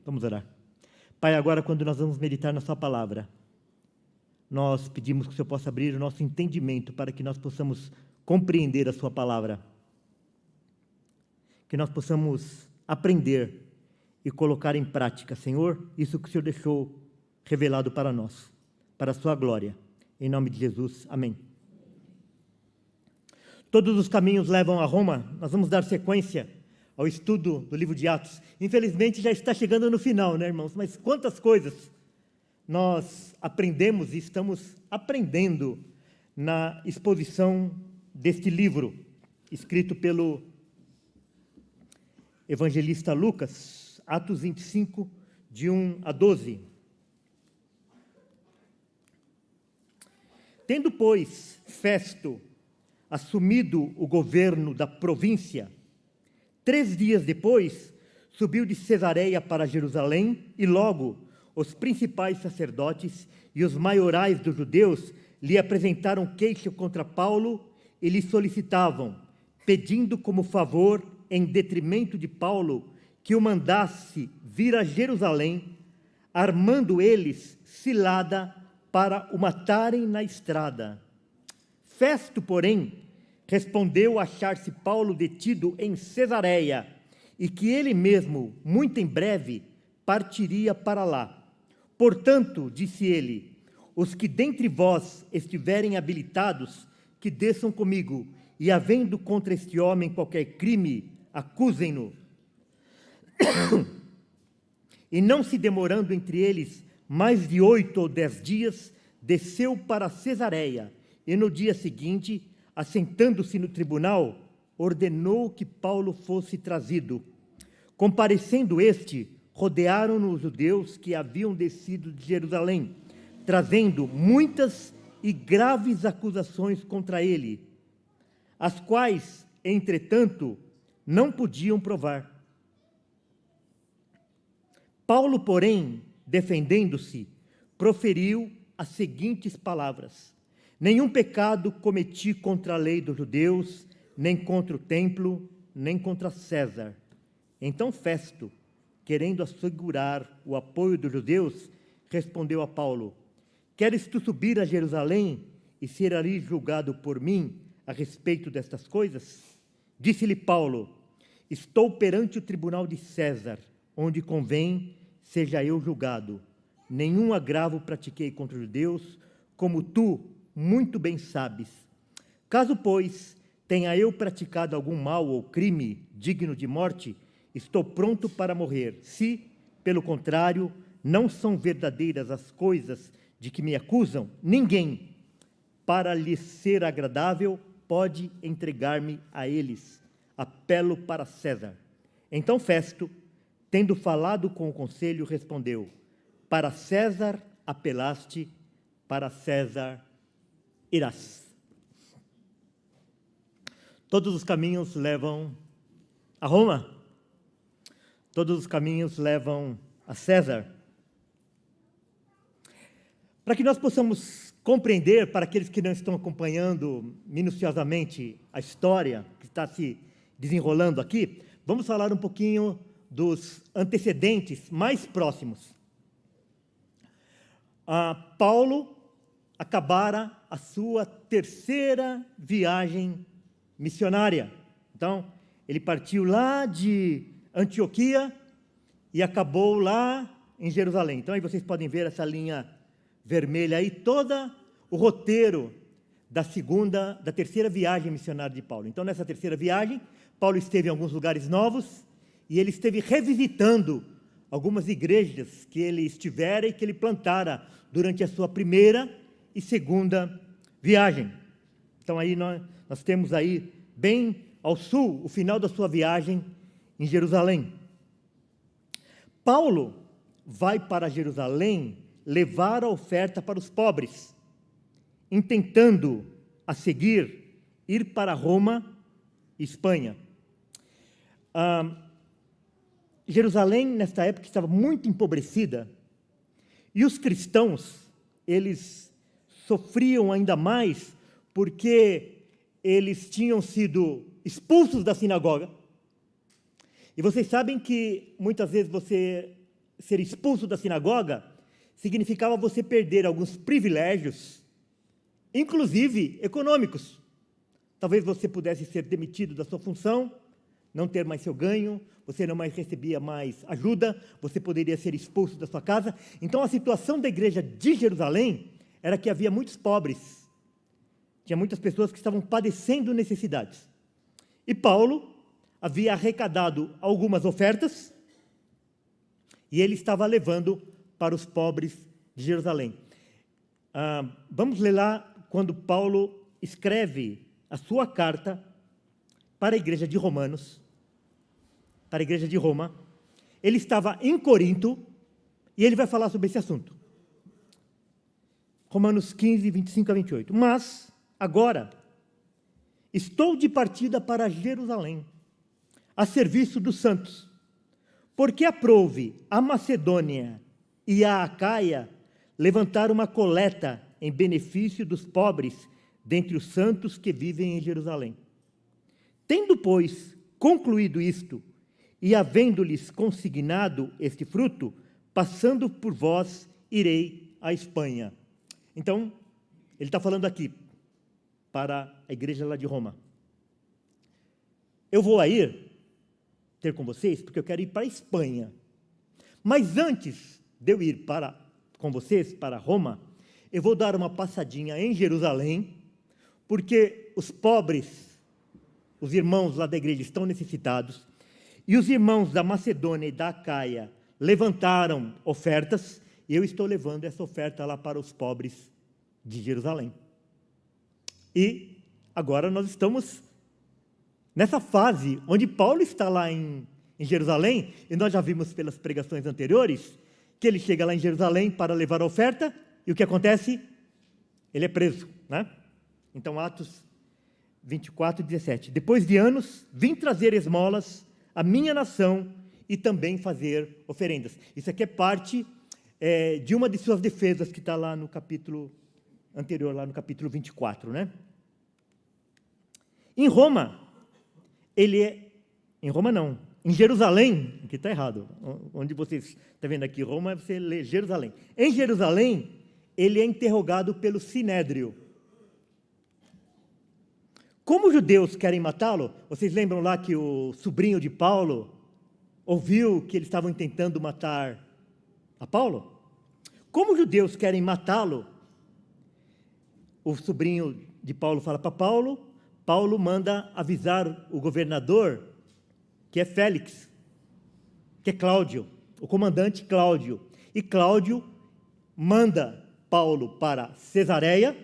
Vamos orar. Pai, agora quando nós vamos meditar na sua palavra, nós pedimos que o Senhor possa abrir o nosso entendimento para que nós possamos compreender a sua palavra. Que nós possamos aprender e colocar em prática, Senhor, isso que o Senhor deixou revelado para nós, para a sua glória. Em nome de Jesus, amém. Todos os caminhos levam a Roma. Nós vamos dar sequência ao estudo do livro de Atos. Infelizmente já está chegando no final, né, irmãos? Mas quantas coisas nós aprendemos e estamos aprendendo na exposição deste livro, escrito pelo evangelista Lucas, Atos 25, de 1 a 12. Tendo, pois, Festo assumido o governo da província, 3 dias depois, subiu de Cesareia para Jerusalém, e logo os principais sacerdotes e os maiorais dos judeus lhe apresentaram queixa contra Paulo e lhe solicitavam, pedindo como favor, em detrimento de Paulo, que o mandasse vir a Jerusalém, armando eles cilada para o matarem na estrada. Festo, porém, respondeu achar-se Paulo detido em Cesareia e que ele mesmo, muito em breve, partiria para lá. Portanto, disse ele, os que dentre vós estiverem habilitados, que desçam comigo, e havendo contra este homem qualquer crime, acusem-no. E não se demorando entre eles mais de 8 ou 10 dias, desceu para Cesareia, e no dia seguinte, assentando-se no tribunal, ordenou que Paulo fosse trazido. Comparecendo este, rodearam-no os judeus que haviam descido de Jerusalém, trazendo muitas e graves acusações contra ele, as quais, entretanto, não podiam provar. Paulo, porém, defendendo-se, proferiu as seguintes palavras: nenhum pecado cometi contra a lei dos judeus, nem contra o templo, nem contra César. Então Festo, querendo assegurar o apoio dos judeus, respondeu a Paulo: queres tu subir a Jerusalém e ser ali julgado por mim a respeito destas coisas? Disse-lhe Paulo: estou perante o tribunal de César, onde convém seja eu julgado. Nenhum agravo pratiquei contra os judeus, como tu muito bem sabes. Caso, pois, tenha eu praticado algum mal ou crime digno de morte, estou pronto para morrer. Se, pelo contrário, não são verdadeiras as coisas de que me acusam, ninguém, para lhe ser agradável, pode entregar-me a eles. Apelo para César. Então Festo, tendo falado com o conselho, respondeu: para César apelaste, para César irás. Todos os caminhos levam a Roma. Todos os caminhos levam a César. Para que nós possamos compreender, para aqueles que não estão acompanhando minuciosamente a história que está se desenrolando aqui, vamos falar um pouquinho dos antecedentes mais próximos. Paulo acabara a sua 3ª viagem missionária. Então, ele partiu lá de Antioquia e acabou lá em Jerusalém. Então, aí vocês podem ver essa linha vermelha aí, todo o roteiro da 3ª viagem missionária de Paulo. Então, nessa 3ª viagem, Paulo esteve em alguns lugares novos e ele esteve revisitando algumas igrejas que ele estivera e que ele plantara durante a sua 1ª e 2ª viagem. Então, aí nós temos aí, bem ao sul, o final da sua viagem em Jerusalém. Paulo vai para Jerusalém levar a oferta para os pobres, intentando, a seguir, ir para Roma e Espanha. Jerusalém, nesta época, estava muito empobrecida, e os cristãos, eles sofriam ainda mais, porque eles tinham sido expulsos da sinagoga. E vocês sabem que, muitas vezes, você ser expulso da sinagoga significava você perder alguns privilégios, inclusive econômicos. Talvez você pudesse ser demitido da sua função, não ter mais seu ganho, você não mais recebia mais ajuda, você poderia ser expulso da sua casa. Então, a situação da igreja de Jerusalém era que havia muitos pobres, tinha muitas pessoas que estavam padecendo necessidades. E Paulo havia arrecadado algumas ofertas e ele estava levando para os pobres de Jerusalém. Vamos ler lá quando Paulo escreve a sua carta para a igreja de Romanos, para a igreja de Roma. Ele estava em Corinto e ele vai falar sobre esse assunto. Romanos 15, 25 a 28. Mas, agora, estou de partida para Jerusalém, a serviço dos santos, porque aprouve a Macedônia e a Acaia levantar uma coleta em benefício dos pobres dentre os santos que vivem em Jerusalém. Tendo, pois, concluído isto, e havendo-lhes consignado este fruto, passando por vós, irei à Espanha. Então, ele está falando aqui para a igreja lá de Roma. Eu vou aí ter com vocês, porque eu quero ir para a Espanha. Mas antes de eu ir com vocês para Roma, eu vou dar uma passadinha em Jerusalém, porque os pobres, os irmãos lá da igreja estão necessitados, e os irmãos da Macedônia e da Acaia levantaram ofertas, e eu estou levando essa oferta lá para os pobres de Jerusalém. E agora nós estamos nessa fase onde Paulo está lá em Jerusalém, e nós já vimos pelas pregações anteriores, que ele chega lá em Jerusalém para levar a oferta, e o que acontece? Ele é preso, né? Então, Atos 24, 17. Depois de anos, vim trazer esmolas à minha nação e também fazer oferendas. Isso aqui é parte de uma de suas defesas que está lá no capítulo anterior, lá no capítulo 24, né? Em Roma, em Roma não, em Jerusalém, aqui está errado, onde vocês estão vendo aqui, Roma, você lê Jerusalém. Em Jerusalém, ele é interrogado pelo Sinédrio. Como os judeus querem matá-lo, vocês lembram lá que o sobrinho de Paulo ouviu que eles estavam tentando matar a Paulo? Como os judeus querem matá-lo, o sobrinho de Paulo fala para Paulo, Paulo manda avisar o governador, que é Félix, que é Cláudio, o comandante Cláudio. E Cláudio manda Paulo para Cesareia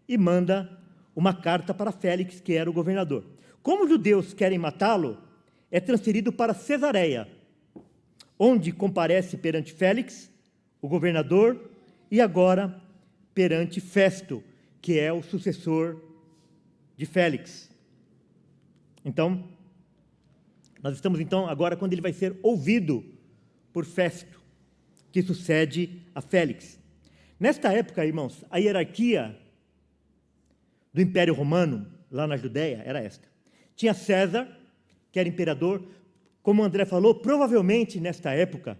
e manda uma carta para Félix, que era o governador. Como os judeus querem matá-lo, é transferido para Cesareia, onde comparece perante Félix, o governador, e agora perante Festo, que é o sucessor de Félix. Então, nós estamos agora quando ele vai ser ouvido por Festo, que sucede a Félix. Nesta época, irmãos, a hierarquia do Império Romano, lá na Judéia, era esta. Tinha César, que era imperador. Como o André falou, provavelmente, nesta época,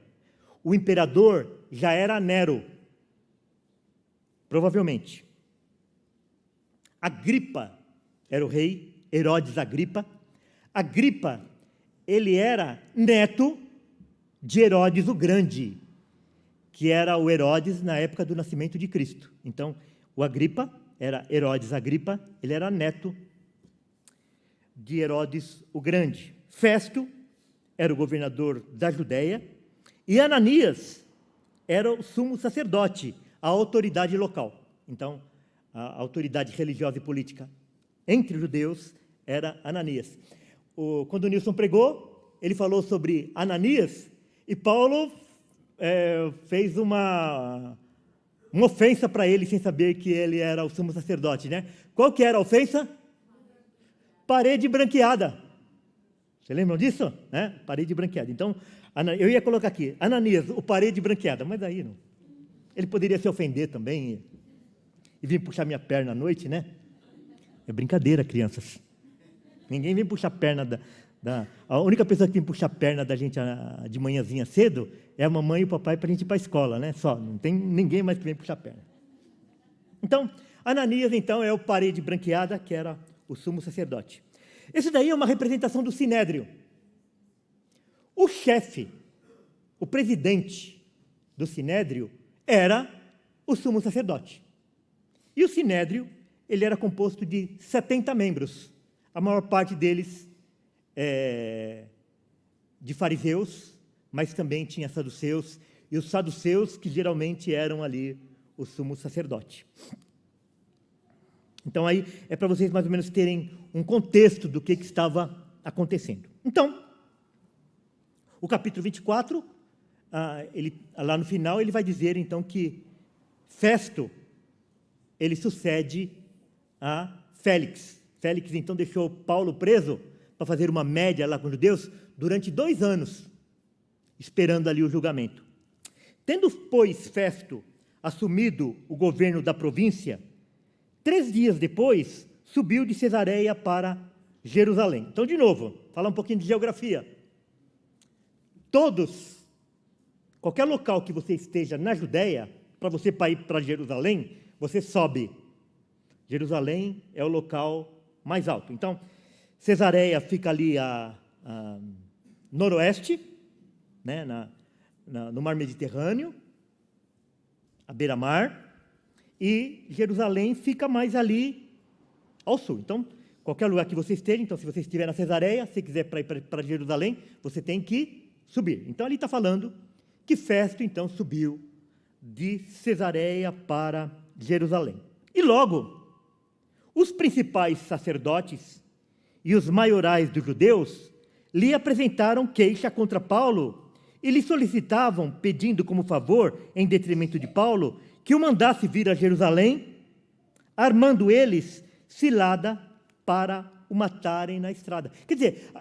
o imperador já era Nero. Provavelmente. Agripa era o rei, Herodes Agripa. Agripa, ele era neto de Herodes o Grande, que era o Herodes na época do nascimento de Cristo. Então, o Agripa era Herodes Agripa, ele era neto de Herodes o Grande. Festo era o governador da Judéia, e Ananias era o sumo sacerdote, a autoridade local. Então, a autoridade religiosa e política entre os judeus era Ananias. Quando o Nilson pregou, ele falou sobre Ananias, e Paulo fez uma ofensa para ele, sem saber que ele era o sumo sacerdote, né? Qual que era a ofensa? Parede branqueada. Vocês lembram disso? Né? Parede branqueada. Então, eu ia colocar aqui, Ananias, o parede branqueada, mas aí não. Ele poderia se ofender também e vir puxar minha perna à noite, né? É brincadeira, crianças. Ninguém vem puxar a perna A única pessoa que tem que puxar a perna da gente de manhãzinha cedo é a mamãe e o papai para a gente ir para a escola, né? Só, não tem ninguém mais que vem puxar a perna. Então, Ananias, então, é o parede branqueada, que era o sumo sacerdote. Esse daí é uma representação do Sinédrio. O chefe, o presidente do Sinédrio era o sumo sacerdote. E o Sinédrio, ele era composto de 70 membros, a maior parte deles de fariseus, mas também tinha saduceus, e os saduceus que geralmente eram ali o sumo sacerdote. Então aí é para vocês mais ou menos terem um contexto do que estava acontecendo. Então, o capítulo 24, lá no final, ele vai dizer então que Festo, ele sucede a Félix. Félix então deixou Paulo preso para fazer uma média lá com os judeus durante 2 anos, esperando ali o julgamento. Tendo, pois, Festo assumido o governo da província, 3 dias depois, subiu de Cesareia para Jerusalém. Então, de novo, falar um pouquinho de geografia. Qualquer local que você esteja na Judéia, para você ir para Jerusalém, você sobe. Jerusalém é o local mais alto. Então, Cesareia fica ali a noroeste, né, no mar Mediterrâneo, à beira-mar, e Jerusalém fica mais ali ao sul. Então, qualquer lugar que você esteja, então, se você estiver na Cesareia, se quiser ir para Jerusalém, você tem que subir. Então, ali está falando que Festo, então, subiu de Cesareia para Jerusalém. E logo, os principais sacerdotes e os maiorais dos judeus lhe apresentaram queixa contra Paulo e lhe solicitavam, pedindo como favor, em detrimento de Paulo, que o mandasse vir a Jerusalém, armando eles cilada para o matarem na estrada. Quer dizer,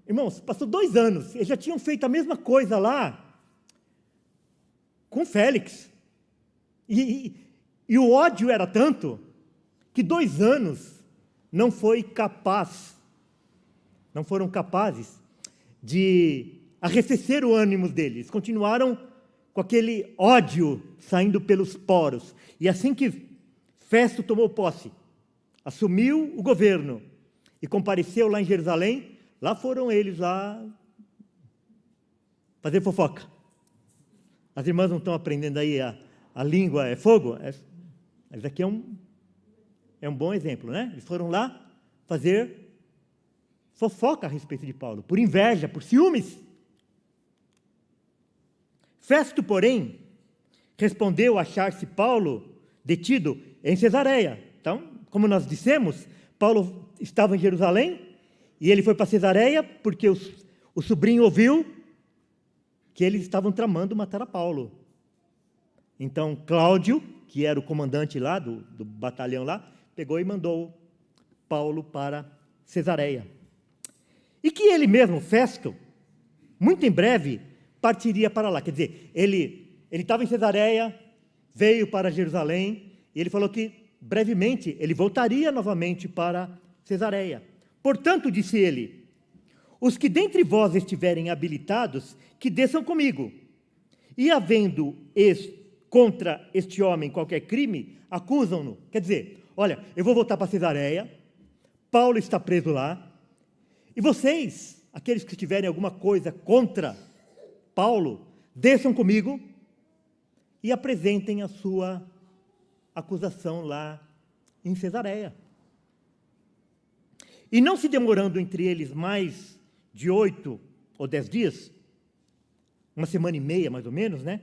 irmãos, passou 2 anos, eles já tinham feito a mesma coisa lá com Félix. E o ódio era tanto que 2 anos não foram capazes de arrefecer o ânimo deles. Continuaram com aquele ódio saindo pelos poros. E assim que Festo tomou posse, assumiu o governo e compareceu lá em Jerusalém, lá foram eles lá fazer fofoca. As irmãs não estão aprendendo aí a língua é fogo? Isso aqui é um bom exemplo, né? Eles foram lá fazer fofoca a respeito de Paulo, por inveja, por ciúmes. Festo, porém, respondeu achar-se Paulo detido em Cesareia. Então, como nós dissemos, Paulo estava em Jerusalém e ele foi para Cesareia porque o sobrinho ouviu que eles estavam tramando matar a Paulo. Então, Cláudio, que era o comandante lá, do batalhão lá, pegou e mandou Paulo para Cesareia. E que ele mesmo, Festo, muito em breve, partiria para lá. Quer dizer, ele estava em Cesareia, veio para Jerusalém, e ele falou que, brevemente, ele voltaria novamente para Cesareia. Portanto, disse ele, os que dentre vós estiverem habilitados, que desçam comigo. E havendo contra este homem qualquer crime, acusam-no. Quer dizer, olha, eu vou voltar para Cesareia, Paulo está preso lá, e vocês, aqueles que tiverem alguma coisa contra Paulo, desçam comigo e apresentem a sua acusação lá em Cesareia. E não se demorando entre eles mais de 8 ou 10 dias, 1 semana e meia mais ou menos, né?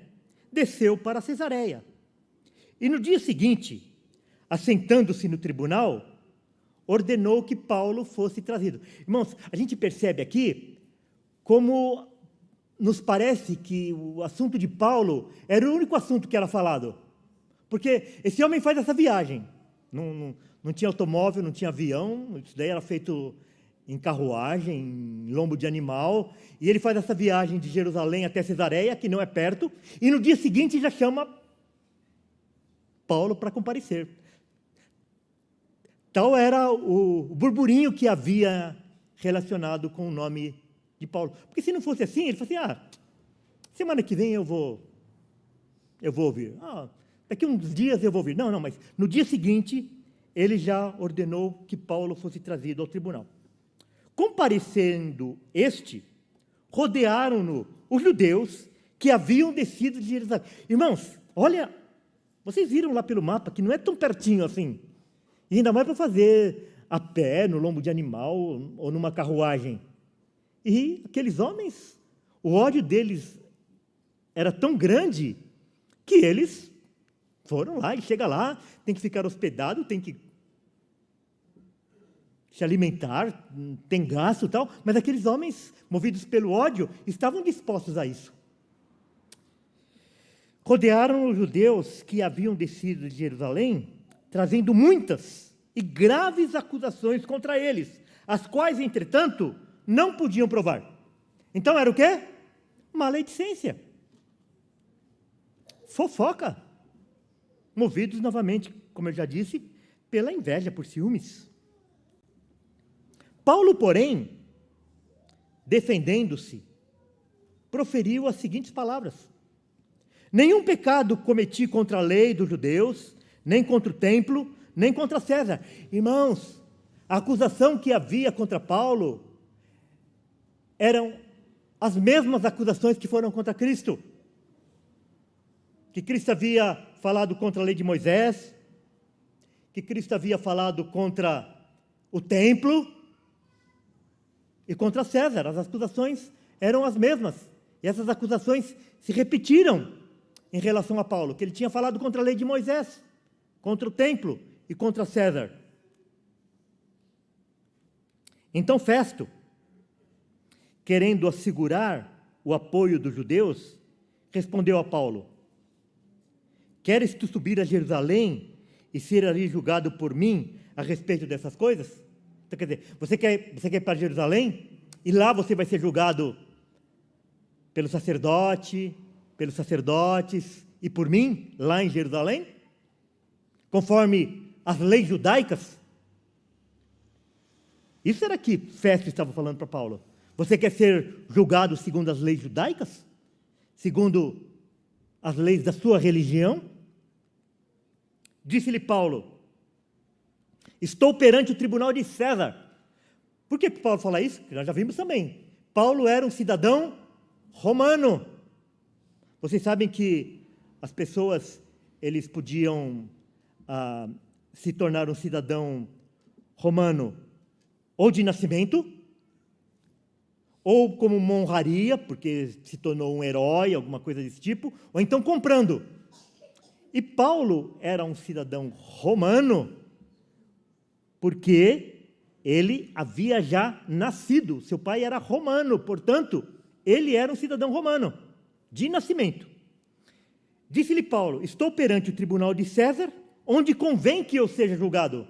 Desceu para Cesareia. E no dia seguinte, assentando-se no tribunal, ordenou que Paulo fosse trazido. Irmãos, a gente percebe aqui como nos parece que o assunto de Paulo era o único assunto que era falado. Porque esse homem faz essa viagem. Não tinha automóvel, não tinha avião, isso daí era feito em carruagem, em lombo de animal, e ele faz essa viagem de Jerusalém até Cesareia, que não é perto, e no dia seguinte já chama Paulo para comparecer. Tal era o burburinho que havia relacionado com o nome de Paulo. Porque se não fosse assim, ele falou assim, semana que vem eu vou ouvir. Daqui uns dias eu vou ouvir. Não, mas no dia seguinte, ele já ordenou que Paulo fosse trazido ao tribunal. Comparecendo rodearam-no os judeus que haviam descido de Jerusalém. Irmãos, olha, vocês viram lá pelo mapa que não é tão pertinho assim. E ainda mais para fazer a pé, no lombo de animal ou numa carruagem. E aqueles homens, o ódio deles era tão grande que eles foram lá e chega lá, tem que ficar hospedado, tem que se alimentar, tem gasto e tal, mas aqueles homens, movidos pelo ódio, estavam dispostos a isso. Rodearam os judeus que haviam descido de Jerusalém, trazendo muitas e graves acusações contra eles, as quais, entretanto, não podiam provar. Então era o quê? Maledicência. Fofoca. Movidos novamente, como eu já disse, pela inveja, por ciúmes. Paulo, porém, defendendo-se, proferiu as seguintes palavras: nenhum pecado cometi contra a lei dos judeus, nem contra o templo, nem contra César. Irmãos, a acusação que havia contra Paulo eram as mesmas acusações que foram contra Cristo. Que Cristo havia falado contra a lei de Moisés, que Cristo havia falado contra o templo e contra César. As acusações eram as mesmas. E essas acusações se repetiram em relação a Paulo, que ele tinha falado contra a lei de Moisés, contra o templo e contra César. Então Festo, querendo assegurar o apoio dos judeus, respondeu a Paulo: queres tu subir a Jerusalém e ser ali julgado por mim a respeito dessas coisas? Então, quer dizer, você quer ir para Jerusalém e lá você vai ser julgado pelos sacerdotes e por mim, lá em Jerusalém? Conforme as leis judaicas? Isso era que Festo estava falando para Paulo. Você quer ser julgado segundo as leis judaicas? Segundo as leis da sua religião? Disse-lhe Paulo: estou perante o tribunal de César. Por que Paulo fala isso? Porque nós já vimos também. Paulo era um cidadão romano. Vocês sabem que as pessoas, eles podiam se tornar um cidadão romano ou de nascimento, ou como uma honraria, porque se tornou um herói, alguma coisa desse tipo, ou então comprando. E Paulo era um cidadão romano, porque ele havia já nascido, seu pai era romano, portanto, ele era um cidadão romano, de nascimento. Disse-lhe Paulo: estou perante o tribunal de César, onde convém que eu seja julgado.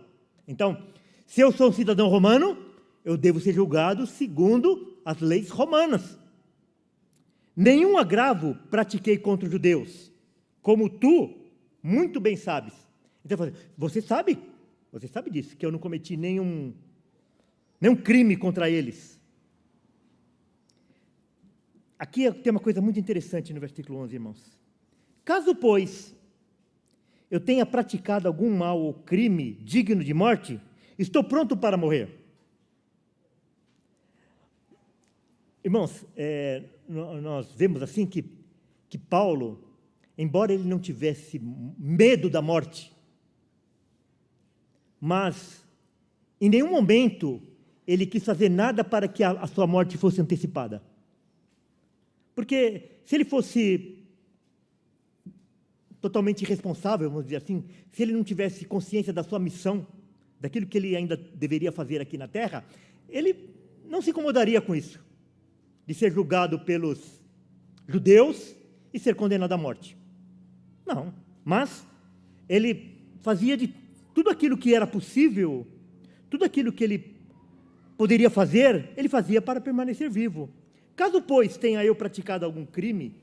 Então, se eu sou um cidadão romano, eu devo ser julgado segundo as leis romanas. Nenhum agravo pratiquei contra os judeus, como tu muito bem sabes. Então, você sabe disso, que eu não cometi nenhum crime contra eles. Aqui tem uma coisa muito interessante no versículo 11, irmãos. Caso, pois, eu tenha praticado algum mal ou crime digno de morte, estou pronto para morrer. Irmãos, nós vemos assim que Paulo, embora ele não tivesse medo da morte, mas em nenhum momento ele quis fazer nada para que a sua morte fosse antecipada. Porque se ele fosse totalmente irresponsável, vamos dizer assim, se ele não tivesse consciência da sua missão, daquilo que ele ainda deveria fazer aqui na terra, ele não se incomodaria com isso, de ser julgado pelos judeus e ser condenado à morte. Não, mas ele fazia de tudo aquilo que era possível, tudo aquilo que ele poderia fazer, ele fazia para permanecer vivo. Caso, pois, tenha eu praticado algum crime,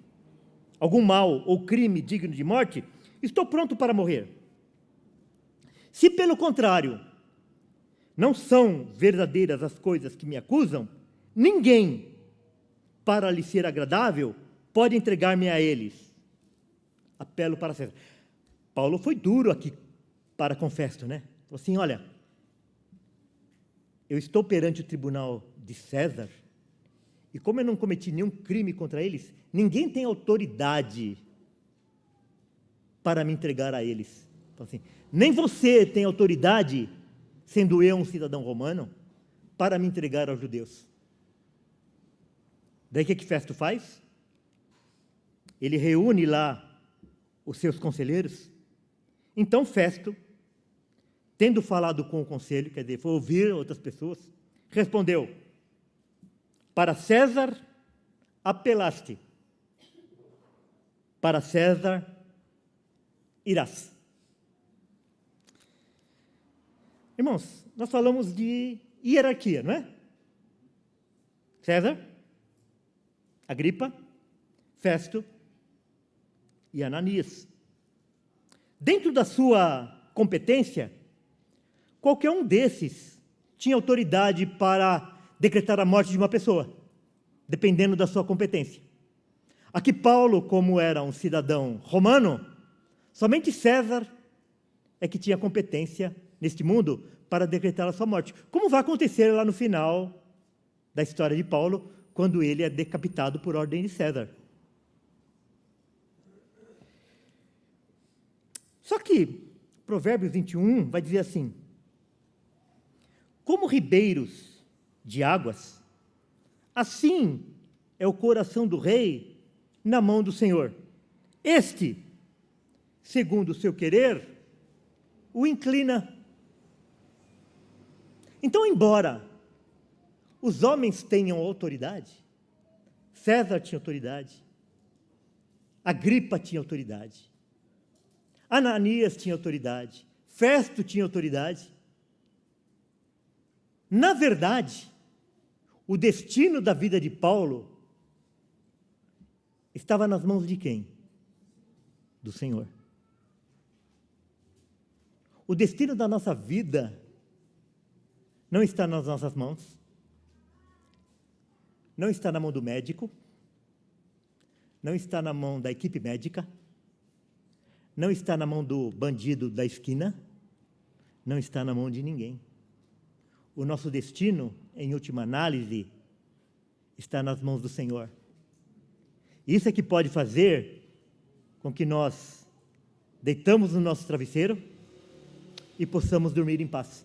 algum mal ou crime digno de morte, estou pronto para morrer. Se, pelo contrário, não são verdadeiras as coisas que me acusam, ninguém, para lhe ser agradável, pode entregar-me a eles. Apelo para César. Paulo foi duro aqui para com Festo, né? Falou assim, olha, eu estou perante o tribunal de César, e como eu não cometi nenhum crime contra eles, ninguém tem autoridade para me entregar a eles. Então, assim, nem você tem autoridade, sendo eu um cidadão romano, para me entregar aos judeus. Daí o que Festo faz? Ele reúne lá os seus conselheiros. Então Festo, tendo falado com o conselho, quer dizer, foi ouvir outras pessoas, respondeu, para César apelaste, para César irás. Irmãos, nós falamos de hierarquia, não é? César, Agripa, Festo e Ananias. Dentro da sua competência, qualquer um desses tinha autoridade para decretar a morte de uma pessoa, dependendo da sua competência. Aqui Paulo, como era um cidadão romano, somente César é que tinha competência neste mundo para decretar a sua morte. Como vai acontecer lá no final da história de Paulo, quando ele é decapitado por ordem de César. Só que Provérbios 21 vai dizer assim, como ribeiros de águas, assim é o coração do rei na mão do Senhor. Este, segundo o seu querer, o inclina. Então, embora os homens tenham autoridade, César tinha autoridade, Agripa tinha autoridade, Ananias tinha autoridade, Festo tinha autoridade. Na verdade, o destino da vida de Paulo estava nas mãos de quem? Do Senhor. O destino da nossa vida não está nas nossas mãos, não está na mão do médico, não está na mão da equipe médica, não está na mão do bandido da esquina, não está na mão de ninguém. O nosso destino, em última análise, está nas mãos do Senhor. Isso é que pode fazer com que nós deitamos no nosso travesseiro e possamos dormir em paz.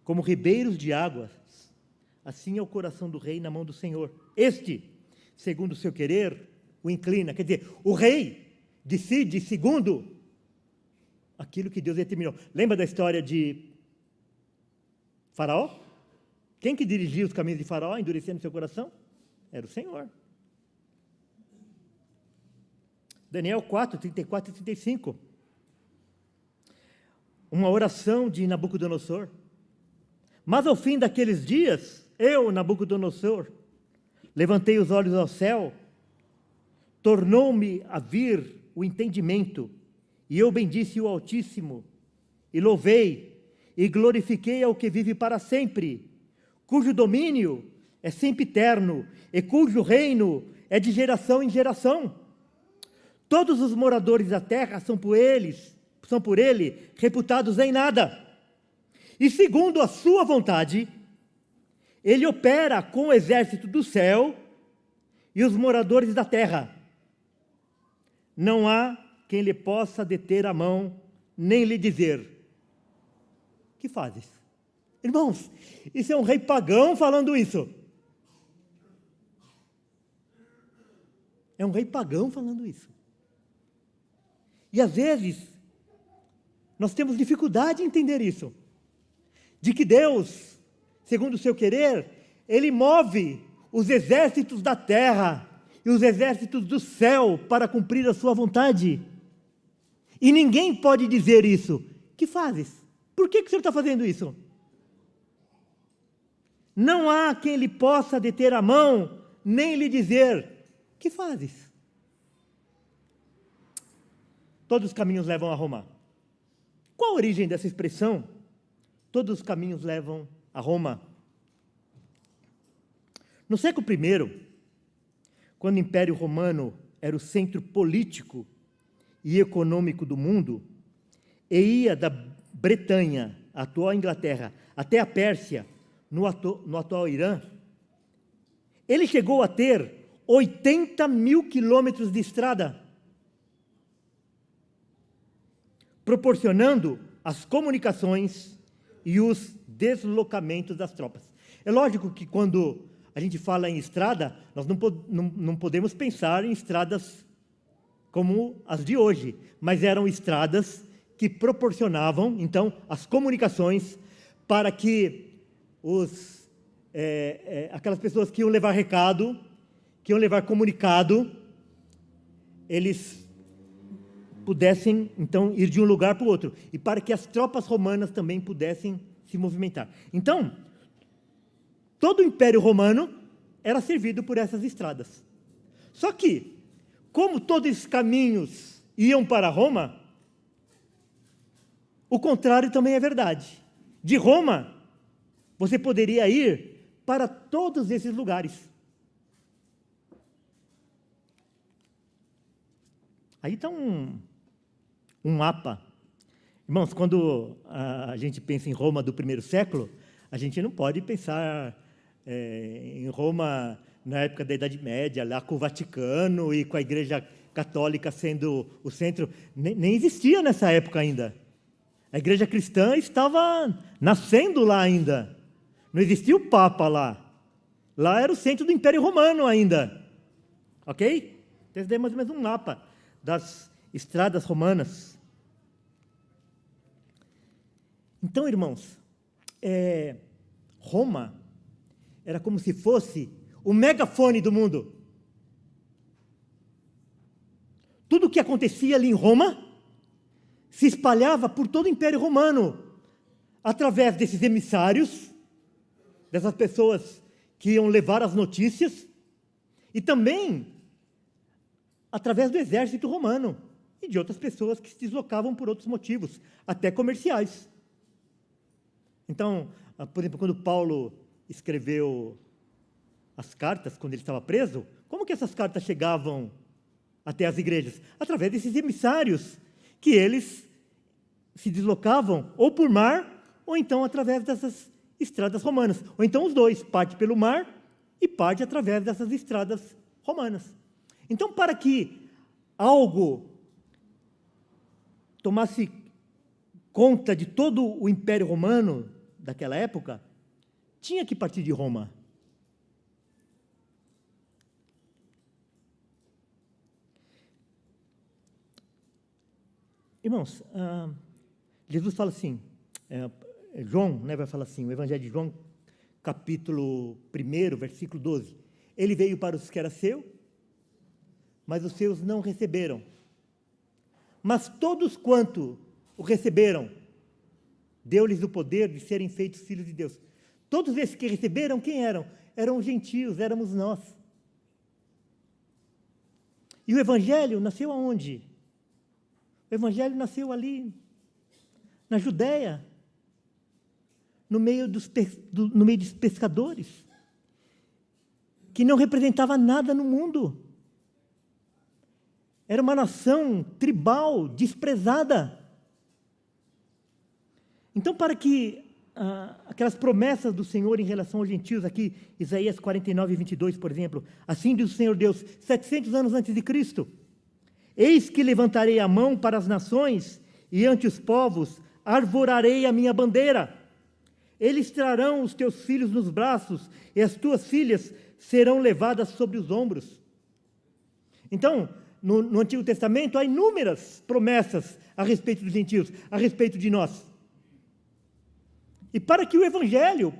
Como ribeiros de águas, assim é o coração do rei na mão do Senhor. Este, segundo o seu querer, o inclina. Quer dizer, o rei decide segundo aquilo que Deus determinou. Lembra da história de Faraó? Quem que dirigia os caminhos de Faraó, endurecendo seu coração? Era o Senhor. Daniel 4, 34 e 35. Uma oração de Nabucodonosor. Mas ao fim daqueles dias, eu, Nabucodonosor, levantei os olhos ao céu, tornou-me a vir o entendimento, e eu bendisse o Altíssimo, e louvei, e glorifiquei ao que vive para sempre, cujo domínio é sempre eterno, e cujo reino é de geração em geração. Todos os moradores da terra são por ele reputados em nada. E segundo a sua vontade, ele opera com o exército do céu e os moradores da terra. Não há quem lhe possa deter a mão, nem lhe dizer: que fazes? Irmãos, isso é um rei pagão falando isso. É um rei pagão falando isso. E às vezes, nós temos dificuldade em entender isso. De que Deus, segundo o seu querer, Ele move os exércitos da terra e os exércitos do céu para cumprir a sua vontade. E ninguém pode dizer isso. Que fazes? Por que o Senhor está fazendo isso? Não há quem lhe possa deter a mão, nem lhe dizer: que fazes? Todos os caminhos levam a Roma. Qual a origem dessa expressão? todos os caminhos levam a Roma. No século I, quando o Império Romano era o centro político e econômico do mundo, e ia da Bretanha, a atual Inglaterra, até a Pérsia, no atual Irã, ele chegou a ter 80 mil quilômetros de estrada, proporcionando as comunicações e os deslocamentos das tropas. É lógico que quando a gente fala em estrada, nós não podemos pensar em estradas como as de hoje, mas eram estradas que proporcionavam, então, as comunicações para que aquelas pessoas que iam levar recado, que iam levar comunicado, eles pudessem, então, ir de um lugar para o outro, e para que as tropas romanas também pudessem se movimentar. Então, todo o Império Romano era servido por essas estradas. Só que, como todos esses caminhos iam para Roma, o contrário também é verdade. De Roma, você poderia ir para todos esses lugares. Aí está um mapa. Irmãos, quando a gente pensa em Roma do primeiro século, a gente não pode pensar em Roma na época da Idade Média, lá com o Vaticano e com a Igreja Católica sendo o centro. Nem existia nessa época ainda. A Igreja Cristã estava nascendo lá ainda. Não existia o Papa lá. Lá era o centro do Império Romano ainda. Ok? Então, esse daí é mais ou menos um mapa das estradas romanas. Então, irmãos, Roma era como se fosse o megafone do mundo. Tudo o que acontecia ali em Roma se espalhava por todo o Império Romano, através desses emissários, dessas pessoas que iam levar as notícias, e também através do exército romano e de outras pessoas que se deslocavam por outros motivos, até comerciais. Então, por exemplo, quando Paulo escreveu as cartas, quando ele estava preso, como que essas cartas chegavam até as igrejas? Através desses emissários, que eles se deslocavam ou por mar, ou então através dessas estradas romanas. Ou então os dois, parte pelo mar e parte através dessas estradas romanas. Então, para que algo tomasse conta de todo o Império Romano daquela época, tinha que partir de Roma. Irmãos, Jesus fala assim, João, vai falar assim, o Evangelho de João, capítulo 1, versículo 12. Ele veio para os que era seu, mas os seus não receberam. Mas todos quanto o receberam, deu-lhes o poder de serem feitos filhos de Deus. Todos esses que receberam, quem eram? Eram os gentios, éramos nós. E o Evangelho nasceu aonde? O Evangelho nasceu ali, na Judéia, no meio dos pescadores, que não representava nada no mundo. Era uma nação tribal, desprezada. Então, para que aquelas promessas do Senhor em relação aos gentios, aqui, Isaías 49, 22, por exemplo, assim diz o Senhor Deus, 700 anos antes de Cristo, eis que levantarei a mão para as nações, e ante os povos arvorarei a minha bandeira. Eles trarão os teus filhos nos braços, e as tuas filhas serão levadas sobre os ombros. Então, no Antigo Testamento, há inúmeras promessas a respeito dos gentios, a respeito de nós. E para que o Evangelho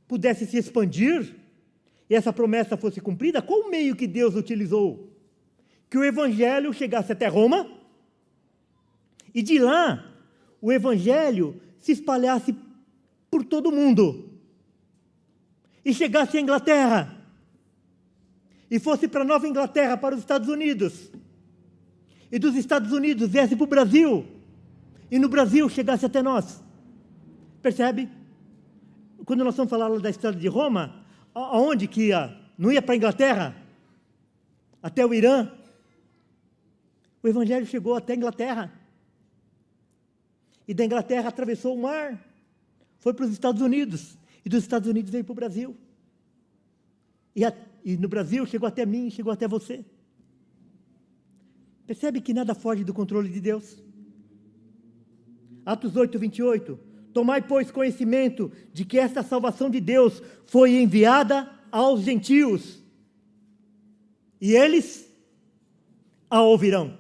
pudesse se expandir, e essa promessa fosse cumprida, qual o meio que Deus utilizou? Que o Evangelho chegasse até Roma, e de lá, o Evangelho se espalhasse por todo o mundo, e chegasse à Inglaterra, e fosse para Nova Inglaterra, para os Estados Unidos, e dos Estados Unidos viesse para o Brasil, e no Brasil chegasse até nós. Percebe? Quando nós estamos falando da estrada de Roma, aonde que ia? Não ia para a Inglaterra? Até o Irã? O Evangelho chegou até a Inglaterra. E da Inglaterra atravessou o mar, foi para os Estados Unidos, e dos Estados Unidos veio para o Brasil. E no Brasil chegou até mim, chegou até você. Percebe que nada foge do controle de Deus? Atos 8, 28. Tomai, pois, conhecimento de que esta salvação de Deus foi enviada aos gentios, e eles a ouvirão.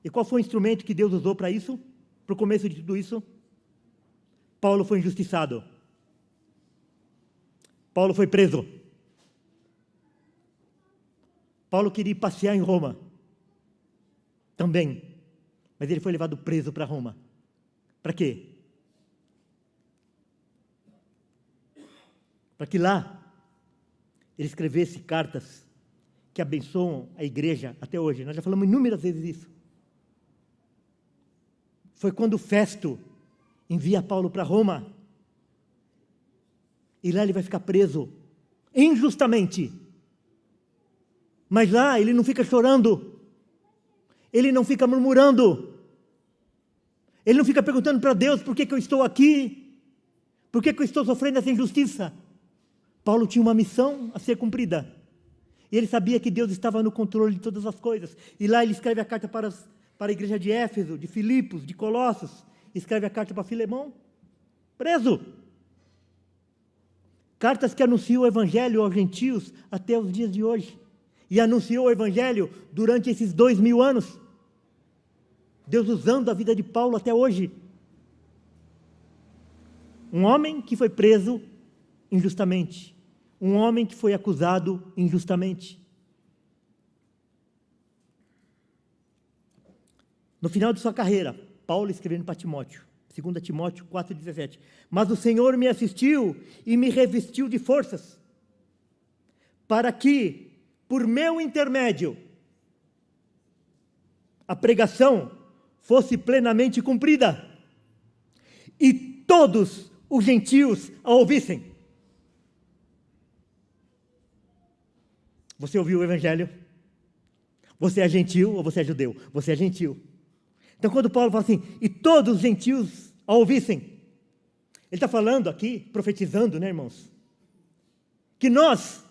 E qual foi o instrumento que Deus usou para isso? Para o começo de tudo isso? Paulo foi injustiçado. Paulo foi preso. Paulo queria passear em Roma. Também. Mas ele foi levado preso para Roma. Para quê? Para que lá ele escrevesse cartas que abençoam a igreja até hoje. Nós já falamos inúmeras vezes isso. Foi quando Festo envia Paulo para Roma. E lá ele vai ficar preso, injustamente. Mas lá ele não fica chorando. Ele não fica murmurando. Ele não fica perguntando para Deus por que eu estou aqui. Por que eu estou sofrendo essa injustiça. Paulo tinha uma missão a ser cumprida. E ele sabia que Deus estava no controle de todas as coisas. E lá ele escreve a carta para a igreja de Éfeso, de Filipos, de Colossos. Escreve a carta para Filemão, preso. Cartas que anunciam o Evangelho aos gentios até os dias de hoje. E anunciou o Evangelho durante esses 2000 anos. Deus usando a vida de Paulo até hoje. Um homem que foi preso injustamente. Um homem que foi acusado injustamente. No final de sua carreira, Paulo escrevendo para Timóteo, 2 Timóteo 4,17. Mas o Senhor me assistiu e me revestiu de forças, para que, por meu intermédio, a pregação fosse plenamente cumprida, e todos os gentios a ouvissem. Você ouviu o Evangelho? Você é gentil ou você é judeu? Você é gentil. Então, quando Paulo fala assim, e todos os gentios a ouvissem, ele está falando aqui, profetizando, né, irmãos? Que nós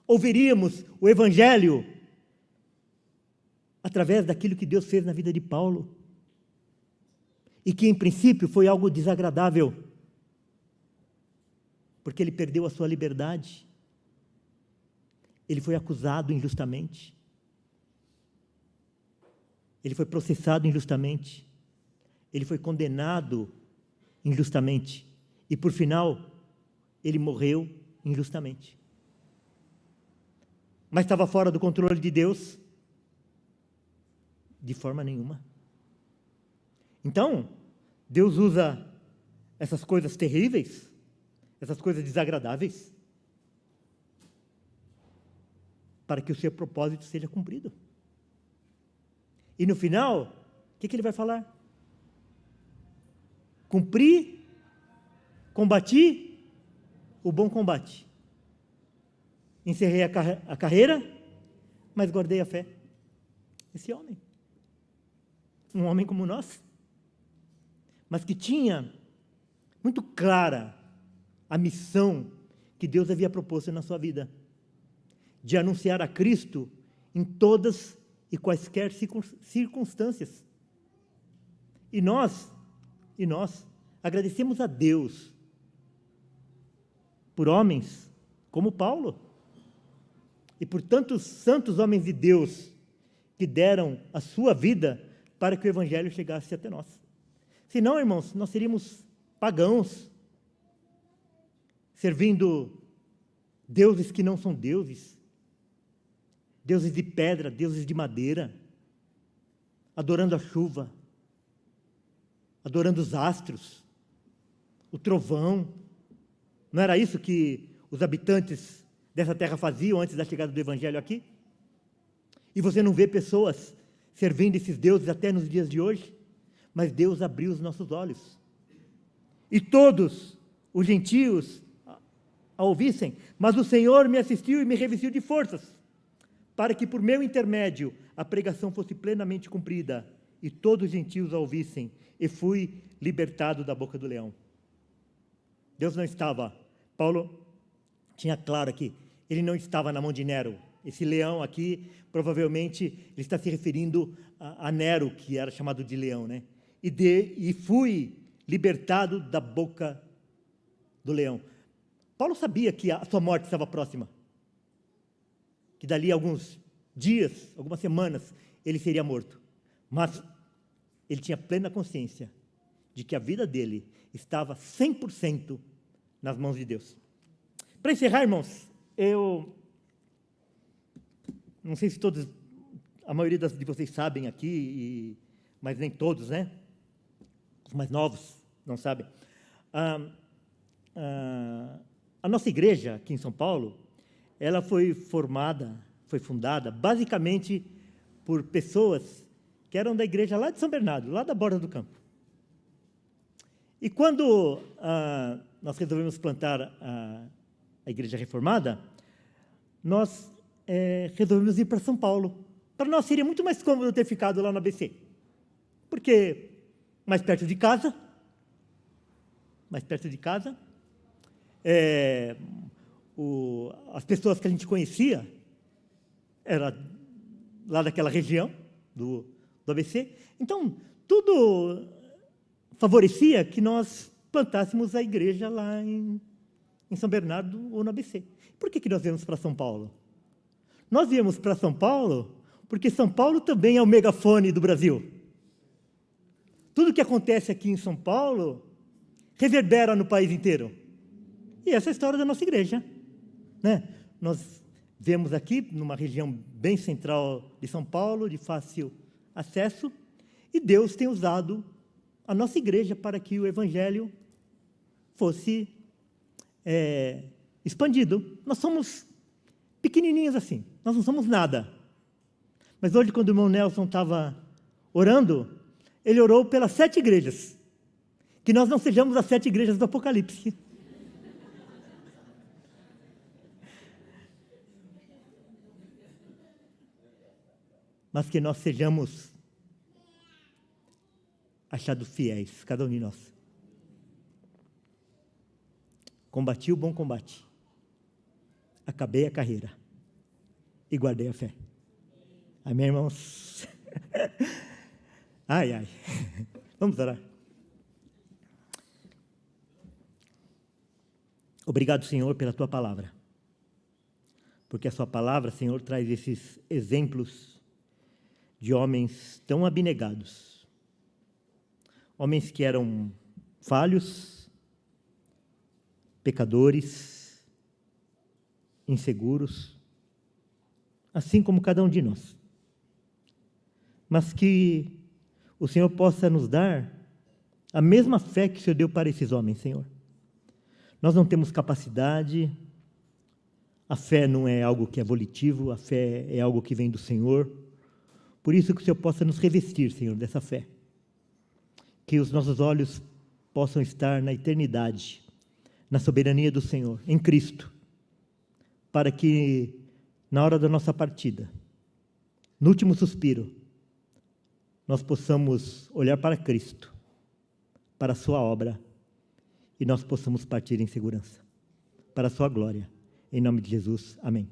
ouviríamos o Evangelho através daquilo que Deus fez na vida de Paulo. E que, em princípio, foi algo desagradável, porque ele perdeu a sua liberdade. Ele foi acusado injustamente. Ele foi processado injustamente. Ele foi condenado injustamente. E, por final, ele morreu injustamente. Mas estava fora do controle de Deus? De forma nenhuma. Então, Deus usa essas coisas terríveis, essas coisas desagradáveis, para que o seu propósito seja cumprido. E no final, o que ele vai falar? Cumpri, combati o bom combate. Encerrei a carreira, mas guardei a fé. Esse homem, um homem como nós, mas que tinha muito clara a missão que Deus havia proposto na sua vida, de anunciar a Cristo em todas e quaisquer circunstâncias. E nós agradecemos a Deus por homens como Paulo e por tantos santos homens de Deus que deram a sua vida para que o Evangelho chegasse até nós. Senão, irmãos, nós seríamos pagãos, servindo deuses que não são deuses, deuses de pedra, deuses de madeira, adorando a chuva, adorando os astros, o trovão. Não era isso que os habitantes dessa terra faziam antes da chegada do Evangelho aqui? E você não vê pessoas servindo esses deuses até nos dias de hoje? mas Deus abriu os nossos olhos. E todos os gentios a ouvissem, mas o Senhor me assistiu e me revestiu de forças, para que por meu intermédio a pregação fosse plenamente cumprida, e todos os gentios a ouvissem, e fui libertado da boca do leão. Deus não estava, Paulo tinha claro aqui, ele não estava na mão de Nero. Esse leão aqui, provavelmente, ele está se referindo a Nero, que era chamado de leão, né? E fui libertado da boca do leão. Paulo sabia que a sua morte estava próxima, que dali a alguns dias, algumas semanas, ele seria morto. Mas ele tinha plena consciência de que a vida dele estava 100% nas mãos de Deus. Para encerrar, irmãos, eu não sei se todos, a maioria de vocês sabem aqui, mas nem todos, né? Os mais novos não sabem. A nossa igreja aqui em São Paulo, ela foi fundada basicamente por pessoas que eram da igreja lá de São Bernardo, lá da borda do campo. E quando nós resolvemos plantar a igreja reformada, nós resolvemos ir para São Paulo. Para nós seria muito mais cômodo ter ficado lá no ABC, porque mais perto de casa, as pessoas que a gente conhecia era lá daquela região do ABC, então tudo favorecia que nós plantássemos a igreja lá em São Bernardo ou no ABC. Por que nós viemos para São Paulo? Nós viemos para São Paulo porque São Paulo também é o megafone do Brasil. Tudo que acontece aqui em São Paulo reverbera no país inteiro. E essa é a história da nossa igreja, né? Nós vemos aqui, numa região bem central de São Paulo, de fácil acesso, e Deus tem usado a nossa igreja para que o evangelho fosse expandido. Nós somos pequenininhos assim, nós não somos nada. Mas hoje, quando o irmão Nelson estava orando, ele orou pelas 7 igrejas, que nós não sejamos as 7 igrejas do Apocalipse. Mas que nós sejamos achados fiéis, cada um de nós. Combati o bom combate, acabei a carreira e guardei a fé. Amém, irmãos? Ai, ai. Vamos orar. Obrigado, Senhor, pela Tua palavra. Porque a Sua palavra, Senhor, traz esses exemplos de homens tão abnegados. Homens que eram falhos, pecadores, inseguros, assim como cada um de nós. Mas que o Senhor possa nos dar a mesma fé que o Senhor deu para esses homens, Senhor. Nós não temos capacidade, a fé não é algo que é volitivo, a fé é algo que vem do Senhor. Por isso que o Senhor possa nos revestir, Senhor, dessa fé. Que os nossos olhos possam estar na eternidade, na soberania do Senhor, em Cristo, para que na hora da nossa partida, no último suspiro, nós possamos olhar para Cristo, para a sua obra, e nós possamos partir em segurança, para a sua glória. Em nome de Jesus, amém.